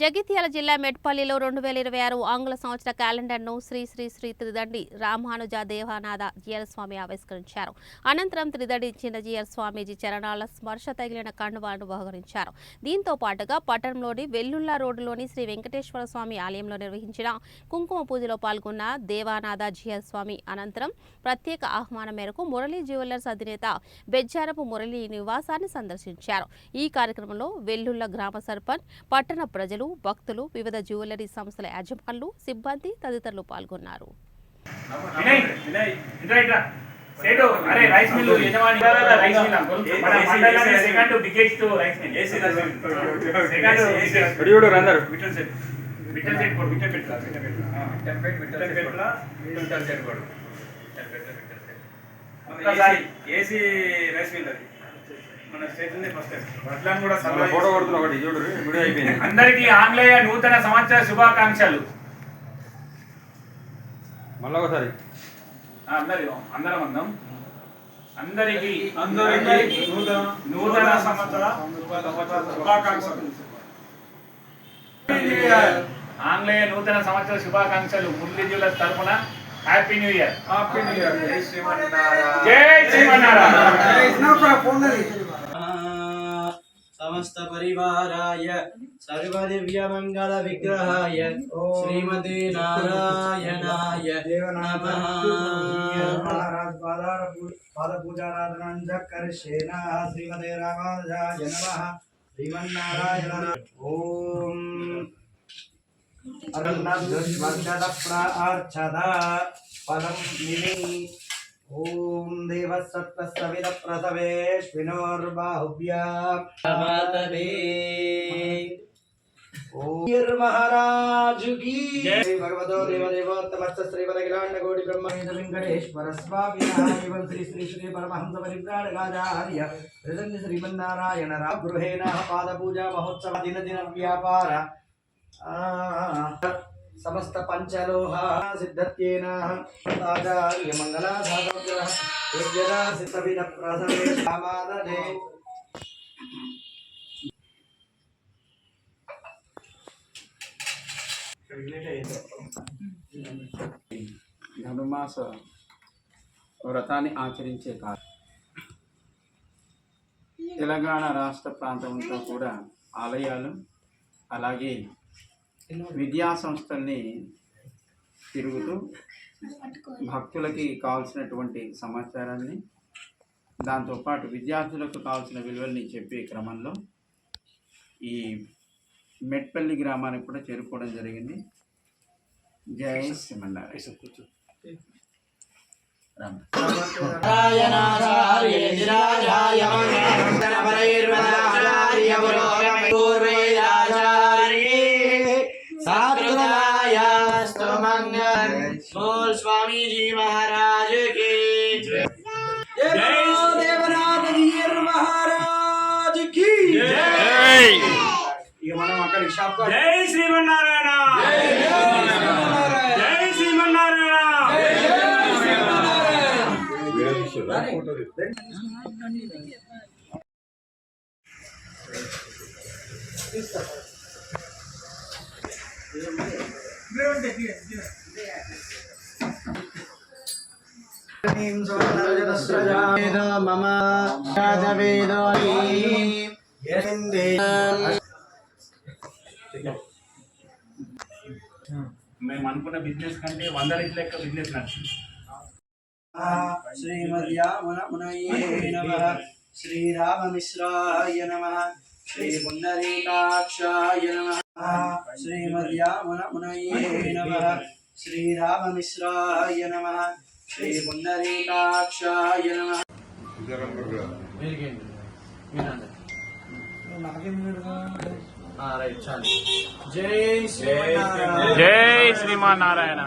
జగిత్యాల జిల్లా మెట్పల్లిలో 2026 ఆంగ్ల సంవత్సర క్యాలెండర్ను శ్రీ శ్రీ శ్రీ త్రిదండి రామానుజ దేవానాథ జీయర్ స్వామి ఆవిష్కరించారు. అనంతరం త్రిదండి చిన్నజీయర్ స్వామీజీ చరణాల స్పర్శ తగిలిన కండువాను బహుకరించారు. దీంతో పాటుగా పట్టణంలోని వెల్లుల్ల రోడ్డులోని శ్రీ వెంకటేశ్వర స్వామి ఆలయంలో నిర్వహించిన కుంకుమ పూజలో పాల్గొన్న దేవానాథ జీయర్ స్వామి అనంతరం ప్రత్యేక ఆహ్వానం మేరకు మురళీ జ్యువెలర్స్ అధినేత బెజ్జారపు మురళీ నివాసాన్ని సందర్శించారు. ఈ కార్యక్రమంలో వెల్లుల్ల గ్రామ సర్పంచ్, పట్టణ ప్రజలు, భక్తులు, వివిధ జ్యువెలరీ సంస్థల యజమానులు, సిబ్బంది తదితరులు పాల్గొన్నారు. అందరికీ ఆంగ్లేయ నూతన సంవత్సర శుభాకాంక్షలు. మళ్ళా ఒకసారి అందరం అందం అందరికీ నూతన సంవత్సర శుభాకాంక్షలు. ఆంగ్లేయ నూతన సంవత్సర శుభాకాంక్షలు. మురళీ జ్యువెలర్స్ తరఫున హ్యాపీ న్యూ ఇయర్. జై శ్రీమన్నారాయణ. समस्त परिवाराय सर्वदिव्य मंगल विग्रहाय श्रीमते नारायणाय नमः. पाद पूजाराधनां कर्षेण श्रीमते रामानुजाय नमः. श्रीमन्नारायण ओम अर्चदा फलं निधि ओम देवसत्तस्विद प्रसवेश्विनोर्बाहुभ्यामातवे ओम महाराज की जय. भगवतो देवदेवोत्तमश्च श्रीवरगिलाण्डकोटि ब्रह्मवेद वेंकटेश्वर स्वामिनः एवं श्री श्री श्री परमहंस परिव्राजकाचार्य हृदय श्रीमन्नारायण गृहेण पादपूजा महोत्सव दिन दिन व्यापार समस्त पंचलोह सिद्धत्येन आचार्य मंगलासाग्रह यज्ञदा सिद्धविद प्रसवे सामादने ధనుమాస వ్రతాన్ని ఆచరించే కాలం. తెలంగాణ రాష్ట్ర ప్రాంతంలో కూడా ఆలయాలు అలాగే విద్యా సంస్థల్ని తిరుగుతూ భక్తులకి కావాల్సినటువంటి సమాచారాన్ని, దాంతోపాటు విద్యార్థులకు కావాల్సిన విలువల్ని చెప్పే క్రమంలో ఈ మెట్పల్లి గ్రామానికి కూడా చేరుకోవడం జరిగింది. జై శ్రీమన్నారాయణ. बोल स्वामी जी महाराज की जय. देवनाथ जीयर महाराज की जय. ये మనం అక్కడ షాప్ కా జై శ్రీమన్నారాయణ. జై శ్రీమన్నారాయణ. मम राजवेदोनी మేము అనుకున్న బిజినెస్ కంటే 100 రెట్ల ఎక్కువ బిజినెస్ నడుస్తుంది. श्रीमद्यामनमुनये नमः. श्रीराममिश्राय नमः. श्रीपुण्डरीकाक्षाय नमः. श्रीमद्यामनमुनये नमः. श्रीराममिश्राय नमः. श्रीपुण्डरीकाक्षाय नमः. जय श्रीमन्नारायण. జై శ్రీమన్నారాయణ.